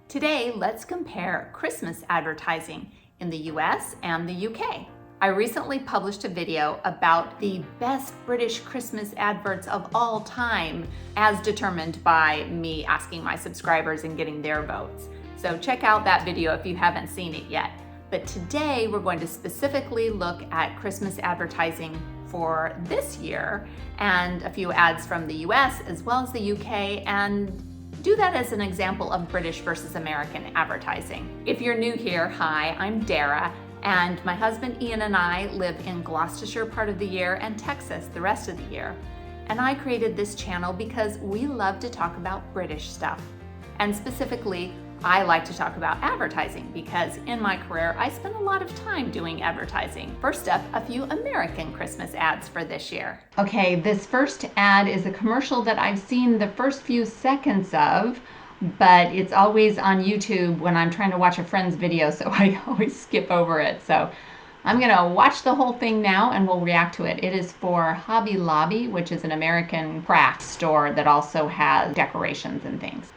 Today, let's compare Christmas advertising in the US and the UK. I recently published a video about the best British Christmas adverts of all time, as determined by me asking my subscribers and getting their votes. So check out that video if you haven't seen it yet. But today, we're going to specifically look at Christmas advertising for this year and a few ads from the US as well as the UK, and do that as an example of British versus American advertising. If you're new here, hi, I'm Dara, and my husband Ian and I live in Gloucestershire part of the year and Texas the rest of the year. And I created this channel because we love to talk about British stuff. And specifically, I like to talk about advertising because in my career, I spend a lot of time doing advertising. First up, a few American Christmas ads for this year. Okay, this first ad is a commercial that I've seen the first few seconds of, but it's always on YouTube when I'm trying to watch a friend's video, so I always skip over it. So I'm gonna watch the whole thing now and we'll react to it. It is for Hobby Lobby, which is an American craft store that also has decorations and things.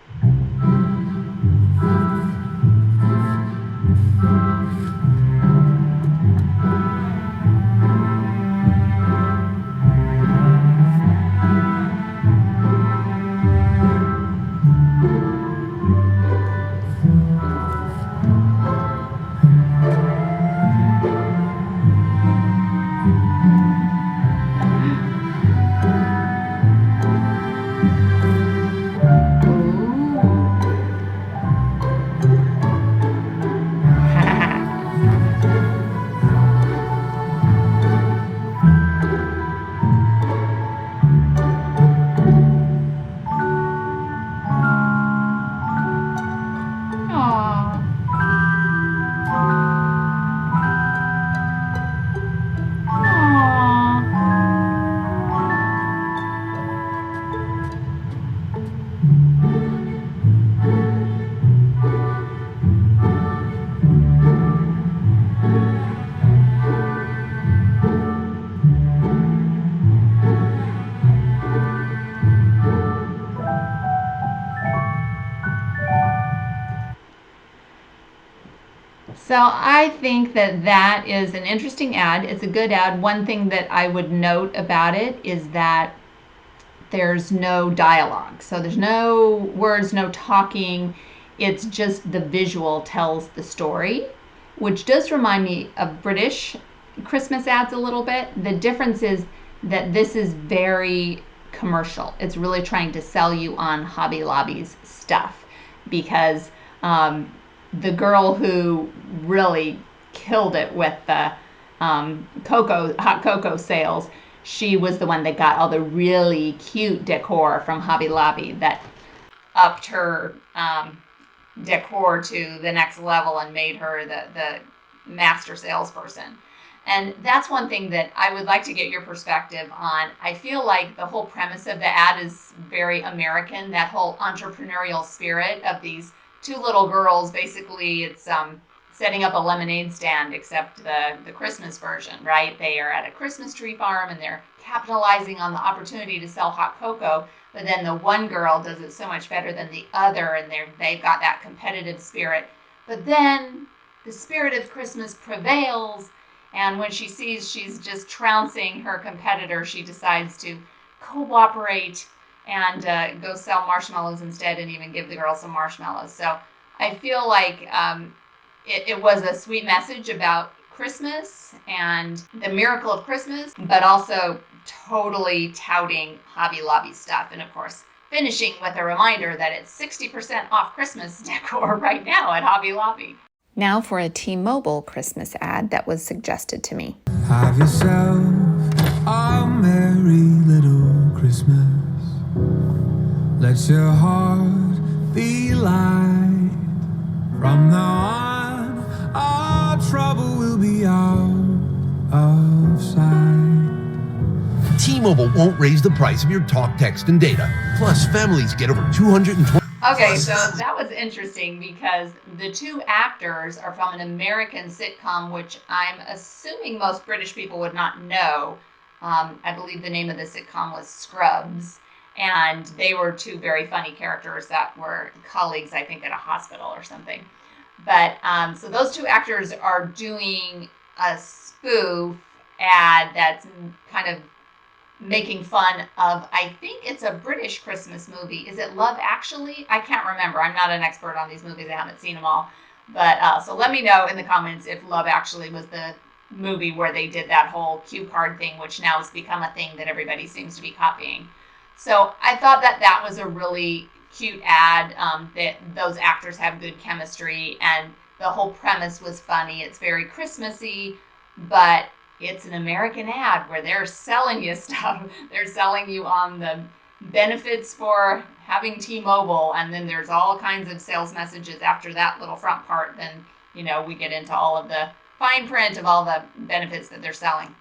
So I think that that is an interesting ad. It's a good ad. One thing that I would note about it is that there's no dialogue. So there's no words, no talking. It's just the visual tells the story, which does remind me of British Christmas ads a little bit. The difference is that this is very commercial. It's really trying to sell you on Hobby Lobby's stuff because the girl who really killed it with the hot cocoa sales, she was the one that got all the really cute decor from Hobby Lobby that upped her decor to the next level and made her the master salesperson. And that's one thing that I would like to get your perspective on. I feel like the whole premise of the ad is very American, that whole entrepreneurial spirit of these two little girls. Basically, it's setting up a lemonade stand, except the Christmas version, right? They are at a Christmas tree farm and they're capitalizing on the opportunity to sell hot cocoa, but then the one girl does it so much better than the other, and they've got that competitive spirit. But then the spirit of Christmas prevails, and when she sees she's just trouncing her competitor, she decides to cooperate and go sell marshmallows instead and even give the girl some marshmallows. So I feel like it was a sweet message about Christmas and the miracle of Christmas, but also totally touting Hobby Lobby stuff. And of course, finishing with a reminder that it's 60% off Christmas decor right now at Hobby Lobby. Now for a T-Mobile Christmas ad that was suggested to me. Have yourself a merry little Christmas. Let your heart be light. From now on, all trouble will be out of sight. T-Mobile won't raise the price of your talk, text, and data. Plus, families get over 220. Okay, so that was interesting because the two actors are from an American sitcom, which I'm assuming most British people would not know. I believe the name of the sitcom was Scrubs. And they were two very funny characters that were colleagues, I think, at a hospital or something. But so those two actors are doing a spoof ad that's kind of making fun of, I think it's a British Christmas movie. Is it Love Actually? I can't remember. I'm not an expert on these movies. I haven't seen them all. But so let me know in the comments if Love Actually was the movie where they did that whole cue card thing, which now has become a thing that everybody seems to be copying. So I thought that was a really cute ad, that those actors have good chemistry, and the whole premise was funny. It's very Christmassy, but it's an American ad where they're selling you stuff. They're selling you on the benefits for having T-Mobile, and then there's all kinds of sales messages after that little front part. Then, we get into all of the fine print of all the benefits that they're selling.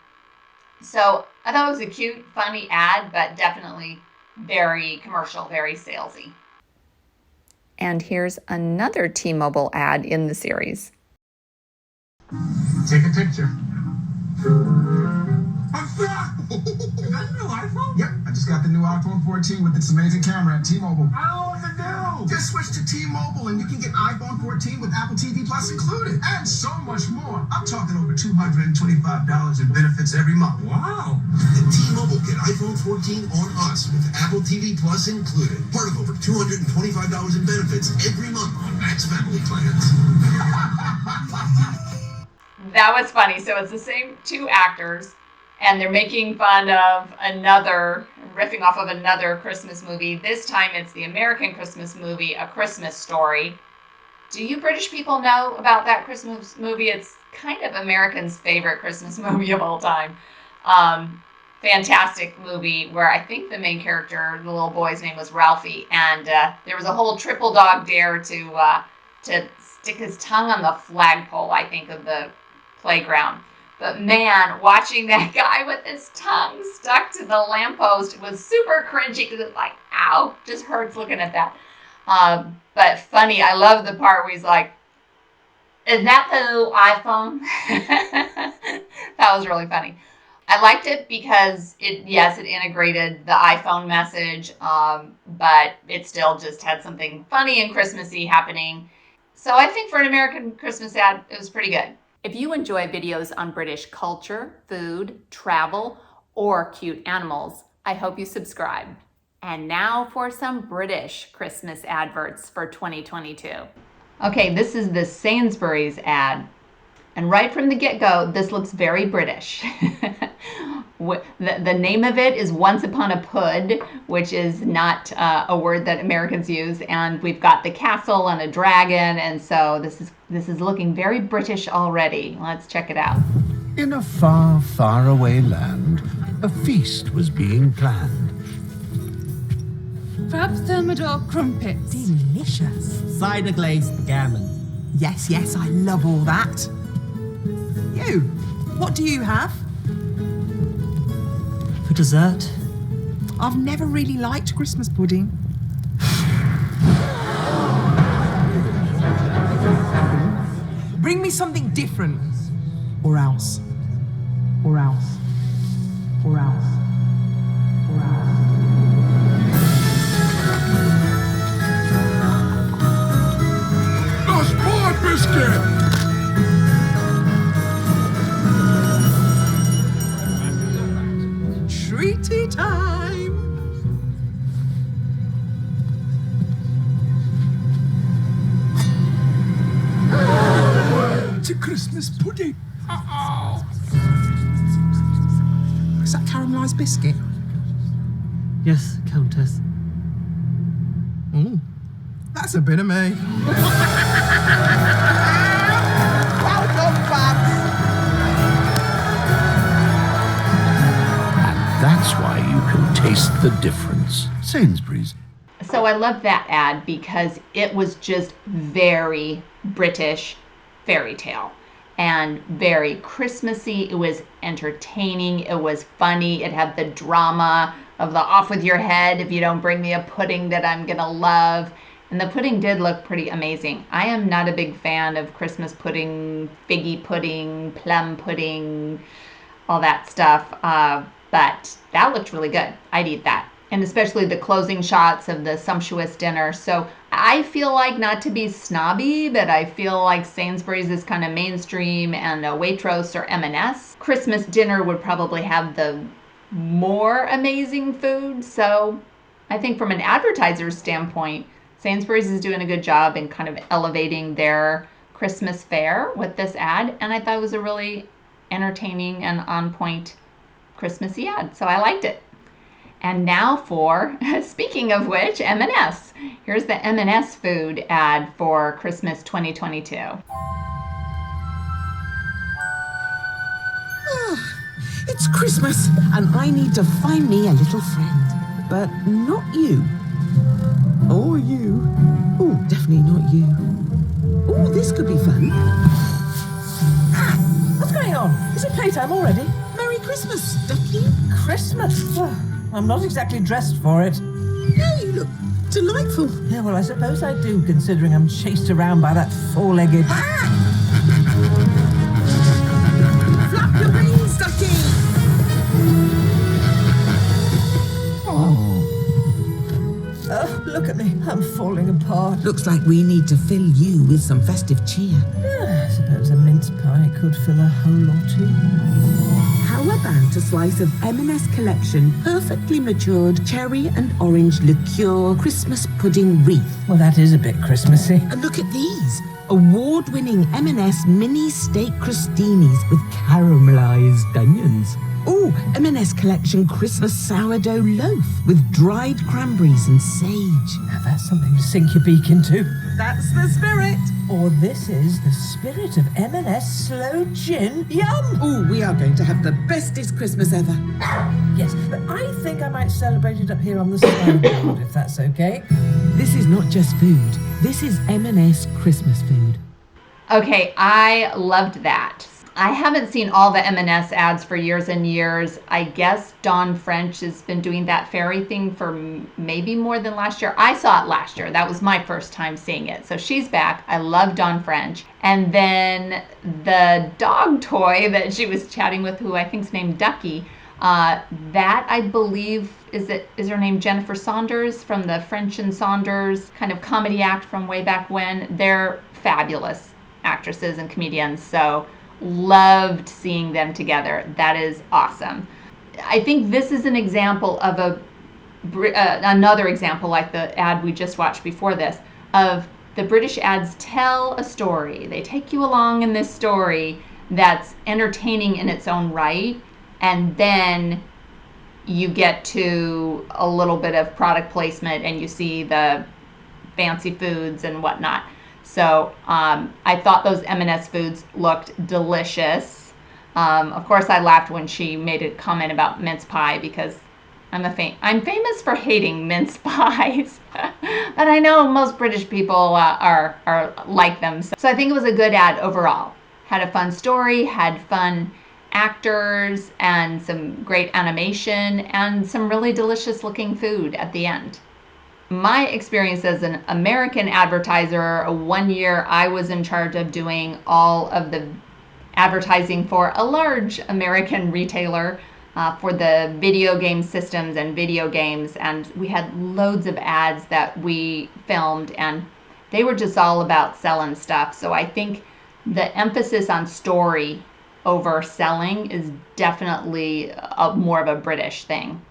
So I thought it was a cute, funny ad, but definitely very commercial, very salesy. And here's another T-Mobile ad in the series. Take a picture. You got a new iPhone? Yep, I just got the new iPhone 14 with its amazing camera at T-Mobile. How does it do? Just switch to T-Mobile and you can get iPhone 14 with Apple TV Plus included. And so much more. I'm talking over $225 in benefits every month. Wow. At T-Mobile, get iPhone 14 on us with Apple TV Plus included. Part of over $225 in benefits every month on Max family plans. That was funny. So it's the same two actors, and they're making fun of riffing off of another Christmas movie. This time it's the American Christmas movie, A Christmas Story. Do you British people know about that Christmas movie? It's kind of Americans' favorite Christmas movie of all time. Fantastic movie where I think the main character, the little boy's name was Ralphie, and there was a whole triple dog dare to stick his tongue on the flagpole, I think, of the playground. But man, watching that guy with his tongue stuck to the lamppost was super cringy because it's like, ow, just hurts looking at that. But funny, I love the part where he's like, is that the new iPhone? That was really funny. I liked it because it integrated the iPhone message, but it still just had something funny and Christmassy happening. So I think for an American Christmas ad, it was pretty good. If you enjoy videos on British culture, food, travel, or cute animals, I hope you subscribe. And now for some British Christmas adverts for 2022. Okay, this is the Sainsbury's ad. And right from the get-go, this looks very British. The name of it is Once Upon a Pud, which is not a word that Americans use. And we've got the castle and a dragon. And so this is looking very British already. Let's check it out. In a far, far away land, a feast was being planned. Crab thermidor crumpets. Delicious. Cider glazed gammon. Yes, I love all that. You, what do you have? For dessert, I've never really liked Christmas pudding. Bring me something different. Or else. Or else. Or else. Or else. A sport biscuit! Treaty time! It's a Christmas pudding. Uh-oh. Is that caramelised biscuit? yes, Countess. That's a bit of me. That's why you can taste the difference. Sainsbury's. So I love that ad because it was just very British fairy tale and very Christmassy. It was entertaining. It was funny. It had the drama of the off with your head if you don't bring me a pudding that I'm gonna love. And the pudding did look pretty amazing. I am not a big fan of Christmas pudding, figgy pudding, plum pudding, all that stuff. But that looked really good. I'd eat that. and especially the closing shots of the sumptuous dinner. So I feel like, not to be snobby, but I feel like Sainsbury's is kind of mainstream, and a Waitrose or M&S Christmas dinner would probably have the more amazing food. So I think from an advertiser's standpoint, Sainsbury's is doing a good job in kind of elevating their Christmas fare with this ad, and I thought it was a really entertaining and on point Christmassy ad, so I liked it. And now for, speaking of which, M&S. Here's the M&S Food ad for Christmas 2022. It's Christmas, and I need to find me a little friend. But not you. Or you. Oh, definitely not you. Oh, this could be fun. What's going on? Is it playtime already? Merry Christmas, Ducky. Christmas? I'm not exactly dressed for it. No, you look delightful. Yeah, well, I suppose I do, considering I'm chased around by that four-legged... Flap your wings, Ducky. Oh, look at me. I'm falling apart. Looks like we need to fill you with some festive cheer. I suppose a mince pie could fill a hole or two. How about a slice of M&S Collection perfectly matured cherry and orange liqueur Christmas pudding wreath? Well, that is a bit Christmassy. And look at these. Award-winning M&S mini steak crostinis with caramelized onions. Oh, M&S Collection Christmas sourdough loaf with dried cranberries and sage. Now that's something to sink your beak into. That's the spirit. Or this is the spirit of M&S slow gin. Yum! Oh, we are going to have the bestest Christmas ever. Yes, but I think I might celebrate it up here on the sideboard, if that's okay. This is not just food. This is M&S Christmas food. Okay, I loved that. I haven't seen all the M&S ads for years and years. I guess Dawn French has been doing that fairy thing for maybe more than last year. I saw it last year. That was my first time seeing it. So she's back. I love Dawn French. And then the dog toy that she was chatting with, who I think is named Ducky, that I believe is her name Jennifer Saunders from the French and Saunders kind of comedy act from way back when. They're fabulous actresses and comedians. So loved seeing them together. That is awesome. I think this is an example of another example, like the ad we just watched before this, of the British ads tell a story. They take you along in this story that's entertaining in its own right, and then you get to a little bit of product placement and you see the fancy foods and whatnot. So I thought those M&S foods looked delicious. Of course, I laughed when she made a comment about mince pie, because I'm famous for hating mince pies, but I know most British people are like them. So I think it was a good ad overall. Had a fun story, had fun actors, and some great animation, and some really delicious looking food at the end. My experience as an American advertiser, 1 year I was in charge of doing all of the advertising for a large American retailer for the video game systems and video games, and we had loads of ads that we filmed, and they were just all about selling stuff. So I think the emphasis on story over selling is definitely more of a British thing.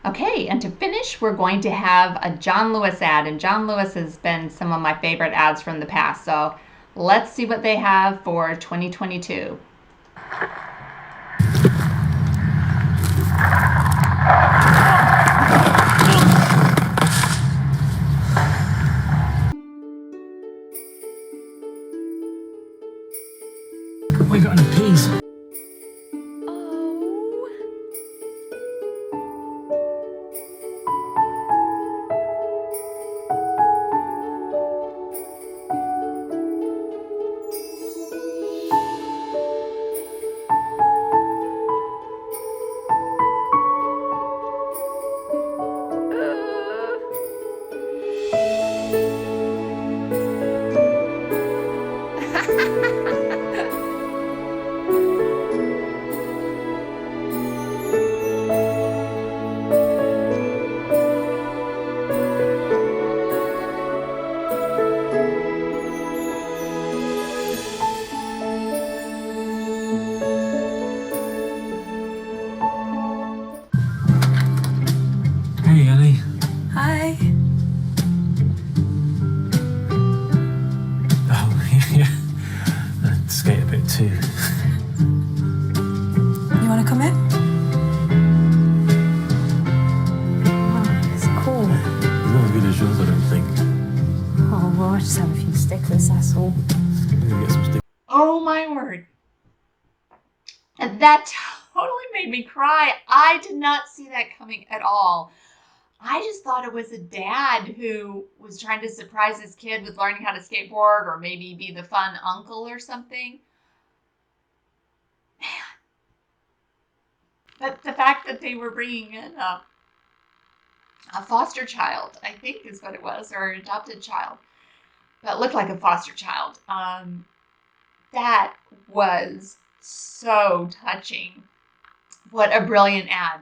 Okay, and to finish, we're going to have a John Lewis ad, and John Lewis has been some of my favorite ads from the past, so let's see what they have for 2022. We got any peas? come in? Oh, it's cool. Not as good as yours, I don't think. Oh, well, I just have a few stickers, that's all. Get some stickers. Oh my word. And that totally made me cry. I did not see that coming at all. I just thought it was a dad who was trying to surprise his kid with learning how to skateboard or maybe be the fun uncle or something. Man. But the fact that they were bringing in a foster child, I think is what it was, or an adopted child, that looked like a foster child. That was so touching. What a brilliant ad.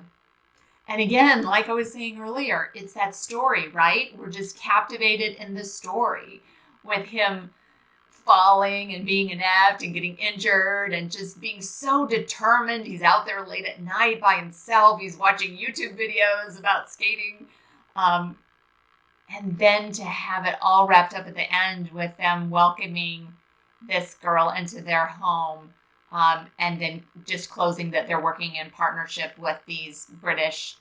And again, like I was saying earlier, it's that story, right? We're just captivated in the story with him falling and being inept and getting injured and just being so determined. He's out there late at night by himself. He's watching YouTube videos about skating. And then to have it all wrapped up at the end with them welcoming this girl into their home. And then just closing that they're working in partnership with these British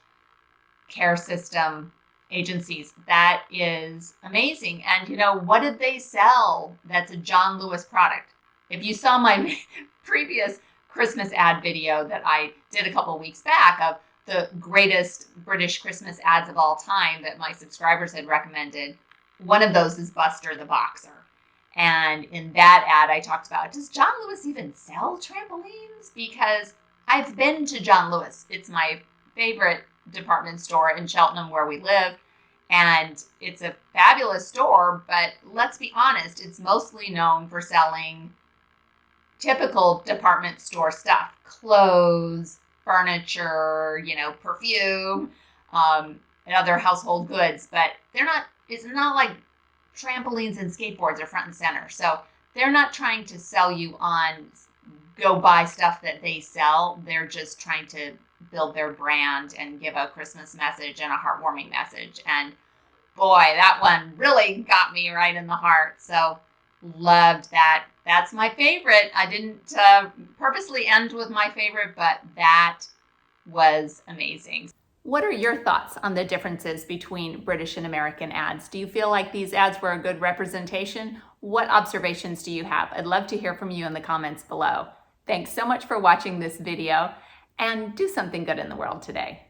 care system agencies. That is amazing. And you know, what did they sell that's a John Lewis product? If you saw my previous Christmas ad video that I did a couple weeks back of the greatest British Christmas ads of all time that my subscribers had recommended, one of those is Buster the Boxer. And in that ad, I talked about, does John Lewis even sell trampolines? Because I've been to John Lewis. It's my favorite department store in Cheltenham where we live. And it's a fabulous store, but let's be honest, it's mostly known for selling typical department store stuff. Clothes, furniture, perfume, and other household goods. But it's not like trampolines and skateboards are front and center. So they're not trying to sell you on go buy stuff that they sell. They're just trying to build their brand and give a Christmas message and a heartwarming message. And boy, that one really got me right in the heart. So loved that. That's my favorite. I didn't purposely end with my favorite, but that was amazing. What are your thoughts on the differences between British and American ads? Do you feel like these ads were a good representation? What observations do you have? I'd love to hear from you in the comments below. Thanks so much for watching this video, and do something good in the world today.